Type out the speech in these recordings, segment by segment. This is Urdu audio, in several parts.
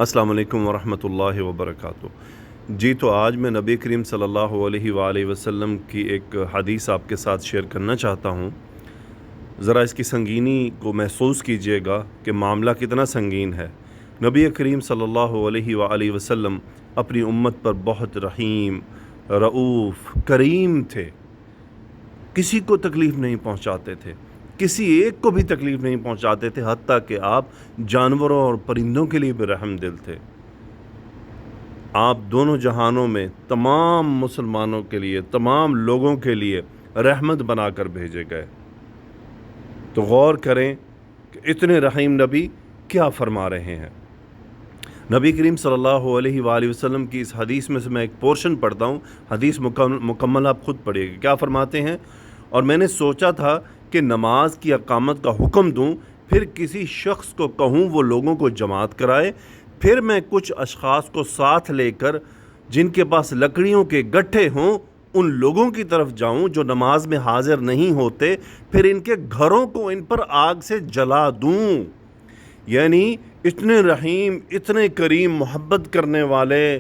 السلام علیکم ورحمۃ اللہ وبرکاتہ۔ جی تو آج میں نبی کریم صلی اللہ علیہ وآلہ وسلم کی ایک حدیث آپ کے ساتھ شیئر کرنا چاہتا ہوں۔ ذرا اس کی سنگینی کو محسوس کیجئے گا کہ معاملہ کتنا سنگین ہے۔ نبی کریم صلی اللہ علیہ وآلہ وسلم اپنی امت پر بہت رحیم، رؤوف، کریم تھے۔ کسی کو تکلیف نہیں پہنچاتے تھے، کسی ایک کو بھی تکلیف نہیں پہنچاتے تھے، حتیٰ کہ آپ جانوروں اور پرندوں کے لیے بھی رحم دل تھے۔ آپ دونوں جہانوں میں تمام مسلمانوں کے لیے، تمام لوگوں کے لیے رحمت بنا کر بھیجے گئے۔ تو غور کریں کہ اتنے رحیم نبی کیا فرما رہے ہیں۔ نبی کریم صلی اللہ علیہ وآلہ وسلم کی اس حدیث میں سے میں ایک پورشن پڑھتا ہوں، حدیث مکمل آپ خود پڑھیے گا۔ کیا فرماتے ہیں؟ اور میں نے سوچا تھا کہ نماز کی اقامت کا حکم دوں، پھر کسی شخص کو کہوں وہ لوگوں کو جماعت کرائے، پھر میں کچھ اشخاص کو ساتھ لے کر جن کے پاس لکڑیوں کے گٹھے ہوں ان لوگوں کی طرف جاؤں جو نماز میں حاضر نہیں ہوتے، پھر ان کے گھروں کو ان پر آگ سے جلا دوں۔ یعنی اتنے رحیم، اتنے کریم، محبت کرنے والے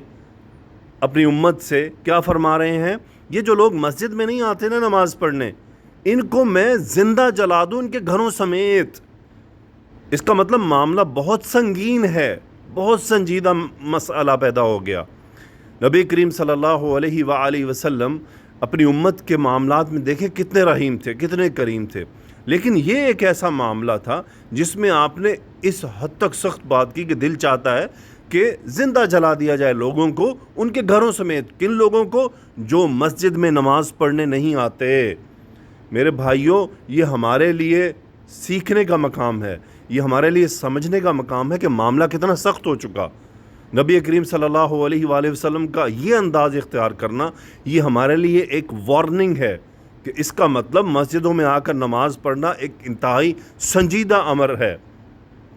اپنی امت سے کیا فرما رہے ہیں؟ یہ جو لوگ مسجد میں نہیں آتے نا نماز پڑھنے، ان کو میں زندہ جلا دوں، ان کے گھروں سمیت۔ اس کا مطلب معاملہ بہت سنگین ہے، بہت سنجیدہ مسئلہ پیدا ہو گیا۔ نبی کریم صلی اللہ علیہ وآلہ وسلم اپنی امت کے معاملات میں دیکھیں کتنے رحیم تھے، کتنے کریم تھے، لیکن یہ ایک ایسا معاملہ تھا جس میں آپ نے اس حد تک سخت بات کی کہ دل چاہتا ہے کہ زندہ جلا دیا جائے لوگوں کو، ان کے گھروں سمیت۔ کن لوگوں کو؟ جو مسجد میں نماز پڑھنے نہیں آتے۔ میرے بھائیوں، یہ ہمارے لیے سیکھنے کا مقام ہے، یہ ہمارے لیے سمجھنے کا مقام ہے کہ معاملہ کتنا سخت ہو چکا۔ نبی کریم صلی اللہ علیہ وآلہ وسلم کا یہ انداز اختیار کرنا، یہ ہمارے لیے ایک وارننگ ہے کہ اس کا مطلب مسجدوں میں آ کر نماز پڑھنا ایک انتہائی سنجیدہ امر ہے۔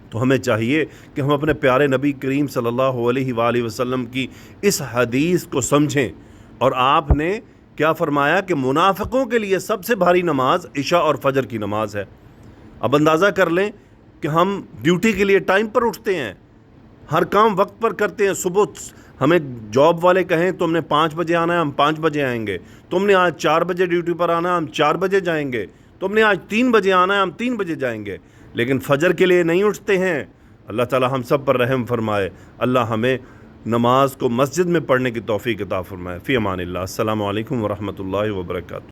تو ہمیں چاہیے کہ ہم اپنے پیارے نبی کریم صلی اللہ علیہ وآلہ وسلم کی اس حدیث کو سمجھیں۔ اور آپ نے کیا فرمایا کہ منافقوں کے لیے سب سے بھاری نماز عشاء اور فجر کی نماز ہے۔ اب اندازہ کر لیں کہ ہم ڈیوٹی کے لیے ٹائم پر اٹھتے ہیں، ہر کام وقت پر کرتے ہیں۔ صبح ہمیں جاب والے کہیں تم نے 5 بجے آنا ہے، ہم 5 بجے آئیں گے۔ تم نے آج 4 بجے ڈیوٹی پر آنا ہے، ہم 4 بجے جائیں گے۔ تم نے آج 3 بجے آنا ہے، ہم 3 بجے جائیں گے، لیکن فجر کے لیے نہیں اٹھتے ہیں۔ اللہ تعالی ہم سب پر رحم فرمائے۔ اللہ ہمیں نماز کو مسجد میں پڑھنے کی توفیق عطا فرمائے۔ فی امان اللہ۔ السلام علیکم ورحمۃ اللہ وبرکاتہ۔